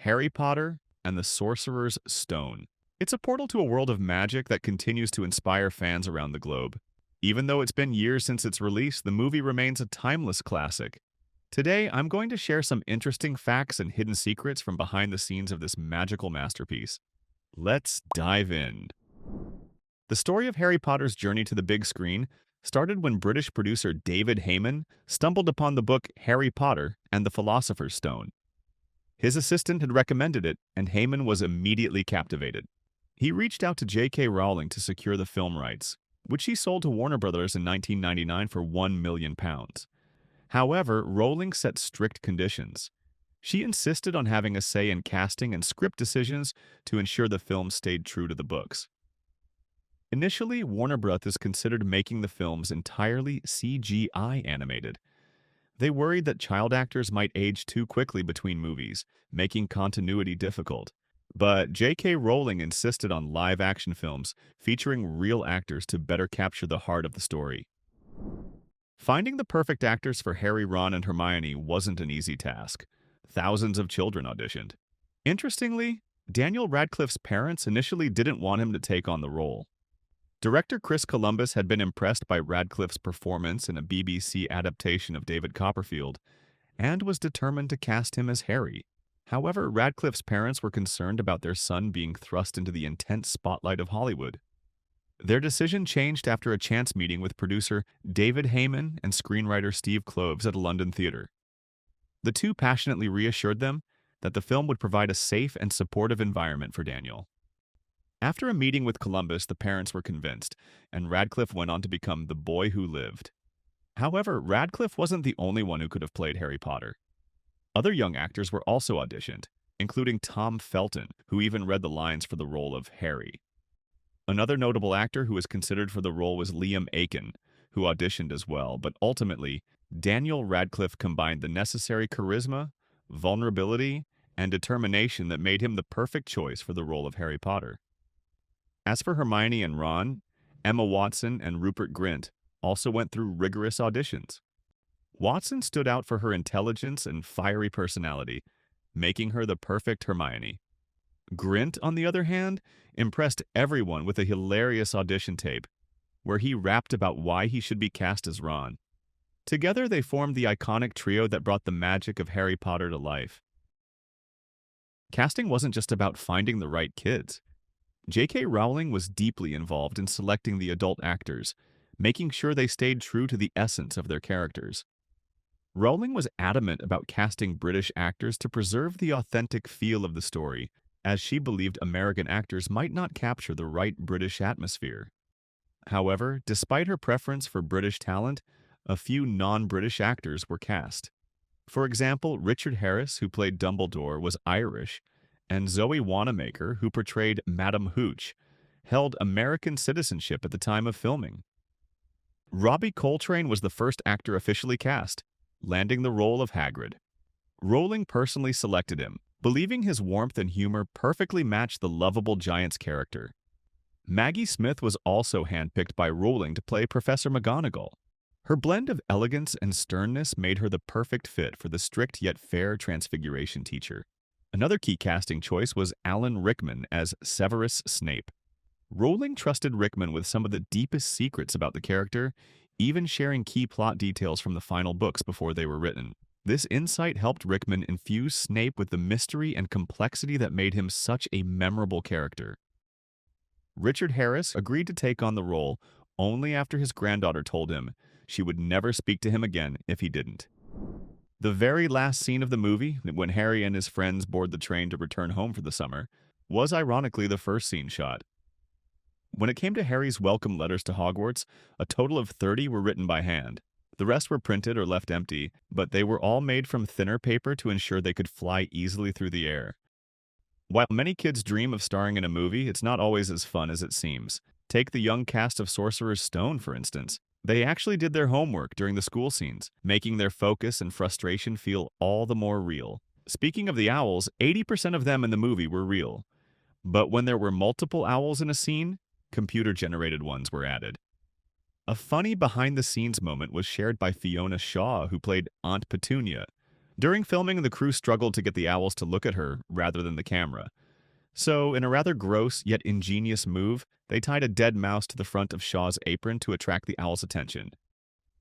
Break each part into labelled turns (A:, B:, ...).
A: Harry Potter and the Sorcerer's Stone. It's a portal to a world of magic that continues to inspire fans around the globe. Even though it's been years since its release, the movie remains a timeless classic. Today, I'm going to share some interesting facts and hidden secrets from behind the scenes of this magical masterpiece. Let's dive in. The story of Harry Potter's journey to the big screen started when British producer David Heyman stumbled upon the book Harry Potter and the Philosopher's Stone. His assistant had recommended it, and Heyman was immediately captivated. He reached out to J.K. Rowling to secure the film rights, which he sold to Warner Brothers in 1999 for £1 million. However, Rowling set strict conditions. She insisted on having a say in casting and script decisions to ensure the film stayed true to the books. Initially, Warner Brothers considered making the films entirely CGI animated. They worried that child actors might age too quickly between movies, making continuity difficult. But J.K. Rowling insisted on live-action films featuring real actors to better capture the heart of the story. Finding the perfect actors for Harry, Ron, and Hermione wasn't an easy task. Thousands of children auditioned. Interestingly, Daniel Radcliffe's parents initially didn't want him to take on the role. Director Chris Columbus had been impressed by Radcliffe's performance in a BBC adaptation of David Copperfield and was determined to cast him as Harry. However, Radcliffe's parents were concerned about their son being thrust into the intense spotlight of Hollywood. Their decision changed after a chance meeting with producer David Heyman and screenwriter Steve Kloves at a London theater. The two passionately reassured them that the film would provide a safe and supportive environment for Daniel. After a meeting with Columbus, the parents were convinced, and Radcliffe went on to become the boy who lived. However, Radcliffe wasn't the only one who could have played Harry Potter. Other young actors were also auditioned, including Tom Felton, who even read the lines for the role of Harry. Another notable actor who was considered for the role was Liam Aiken, who auditioned as well, but ultimately, Daniel Radcliffe combined the necessary charisma, vulnerability, and determination that made him the perfect choice for the role of Harry Potter. As for Hermione and Ron, Emma Watson and Rupert Grint also went through rigorous auditions. Watson stood out for her intelligence and fiery personality, making her the perfect Hermione. Grint, on the other hand, impressed everyone with a hilarious audition tape, where he rapped about why he should be cast as Ron. Together, they formed the iconic trio that brought the magic of Harry Potter to life. Casting wasn't just about finding the right kids. J.K. Rowling was deeply involved in selecting the adult actors, making sure they stayed true to the essence of their characters. Rowling was adamant about casting British actors to preserve the authentic feel of the story, as she believed American actors might not capture the right British atmosphere. However, despite her preference for British talent, a few non-British actors were cast. For example, Richard Harris, who played Dumbledore, was Irish, and Zoe Wanamaker, who portrayed Madame Hooch, held American citizenship at the time of filming. Robbie Coltrane was the first actor officially cast, landing the role of Hagrid. Rowling personally selected him, believing his warmth and humor perfectly matched the lovable giant's character. Maggie Smith was also handpicked by Rowling to play Professor McGonagall. Her blend of elegance and sternness made her the perfect fit for the strict yet fair Transfiguration teacher. Another key casting choice was Alan Rickman as Severus Snape. Rowling trusted Rickman with some of the deepest secrets about the character, even sharing key plot details from the final books before they were written. This insight helped Rickman infuse Snape with the mystery and complexity that made him such a memorable character. Richard Harris agreed to take on the role only after his granddaughter told him she would never speak to him again if he didn't. The very last scene of the movie, when Harry and his friends board the train to return home for the summer, was ironically the first scene shot. When it came to Harry's welcome letters to Hogwarts, a total of 30 were written by hand. The rest were printed or left empty, but they were all made from thinner paper to ensure they could fly easily through the air. While many kids dream of starring in a movie, it's not always as fun as it seems. Take the young cast of Sorcerer's Stone, for instance. They actually did their homework during the school scenes, making their focus and frustration feel all the more real. Speaking of the owls, 80% of them in the movie were real. But when there were multiple owls in a scene, computer-generated ones were added. A funny behind-the-scenes moment was shared by Fiona Shaw, who played Aunt Petunia. During filming, the crew struggled to get the owls to look at her rather than the camera. So, in a rather gross yet ingenious move, they tied a dead mouse to the front of Shaw's apron to attract the owl's attention.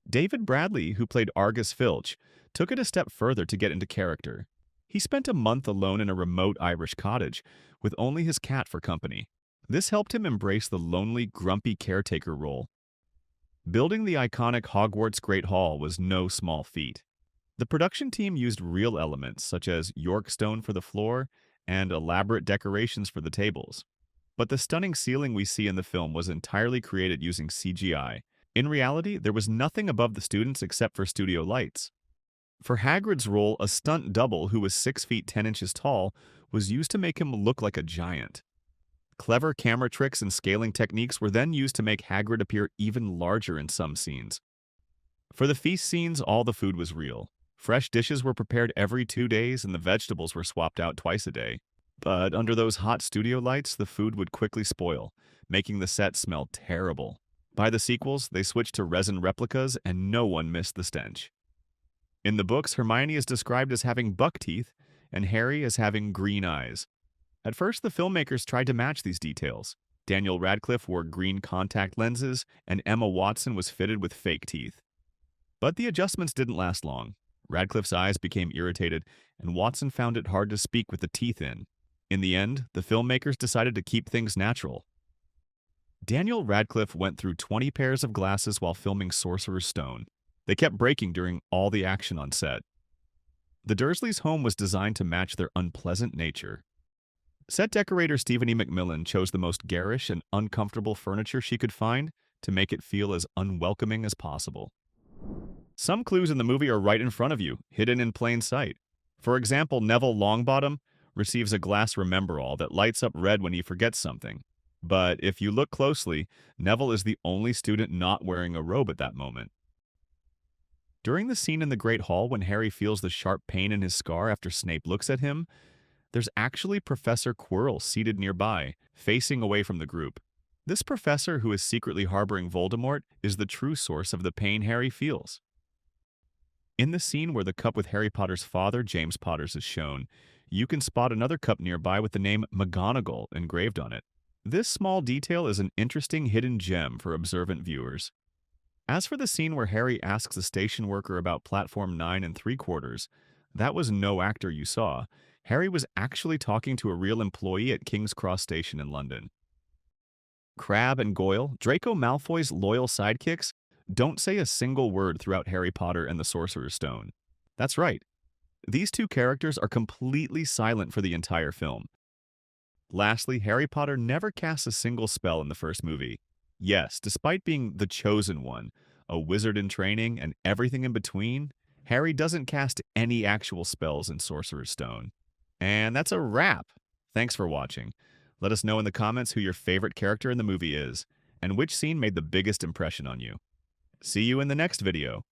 A: David Bradley, who played Argus Filch, took it a step further to get into character. He spent a month alone in a remote Irish cottage, with only his cat for company. This helped him embrace the lonely, grumpy caretaker role. Building the iconic Hogwarts Great Hall was no small feat. The production team used real elements, such as York stone for the floor and elaborate decorations for the tables. But the stunning ceiling we see in the film was entirely created using CGI. In reality, there was nothing above the students except for studio lights. For Hagrid's role, a stunt double who was 6 feet 10 inches tall was used to make him look like a giant. Clever camera tricks and scaling techniques were then used to make Hagrid appear even larger in some scenes. For the feast scenes, all the food was real. Fresh dishes were prepared every 2 days and the vegetables were swapped out twice a day. But under those hot studio lights, the food would quickly spoil, making the set smell terrible. By the sequels, they switched to resin replicas and no one missed the stench. In the books, Hermione is described as having buck teeth and Harry as having green eyes. At first, the filmmakers tried to match these details. Daniel Radcliffe wore green contact lenses and Emma Watson was fitted with fake teeth. But the adjustments didn't last long. Radcliffe's eyes became irritated, and Watson found it hard to speak with the teeth in. In the end, the filmmakers decided to keep things natural. Daniel Radcliffe went through 20 pairs of glasses while filming Sorcerer's Stone. They kept breaking during all the action on set. The Dursleys' home was designed to match their unpleasant nature. Set decorator Stephen E. McMillan chose the most garish and uncomfortable furniture she could find to make it feel as unwelcoming as possible. Some clues in the movie are right in front of you, hidden in plain sight. For example, Neville Longbottom receives a glass remember-all that lights up red when he forgets something. But if you look closely, Neville is the only student not wearing a robe at that moment. During the scene in the Great Hall when Harry feels the sharp pain in his scar after Snape looks at him, there's actually Professor Quirrell seated nearby, facing away from the group. This professor, who is secretly harboring Voldemort, is the true source of the pain Harry feels. In the scene where the cup with Harry Potter's father, James Potters, is shown, you can spot another cup nearby with the name McGonagall engraved on it. This small detail is an interesting hidden gem for observant viewers. As for the scene where Harry asks a station worker about platform 9 3/4, that was no actor you saw. Harry was actually talking to a real employee at King's Cross Station in London. Crabbe and Goyle, Draco Malfoy's loyal sidekicks, don't say a single word throughout Harry Potter and the Sorcerer's Stone. That's right. These two characters are completely silent for the entire film. Lastly, Harry Potter never casts a single spell in the first movie. Yes, despite being the chosen one, a wizard in training, and everything in between, Harry doesn't cast any actual spells in Sorcerer's Stone. And that's a wrap. Thanks for watching. Let us know in the comments who your favorite character in the movie is, and which scene made the biggest impression on you. See you in the next video.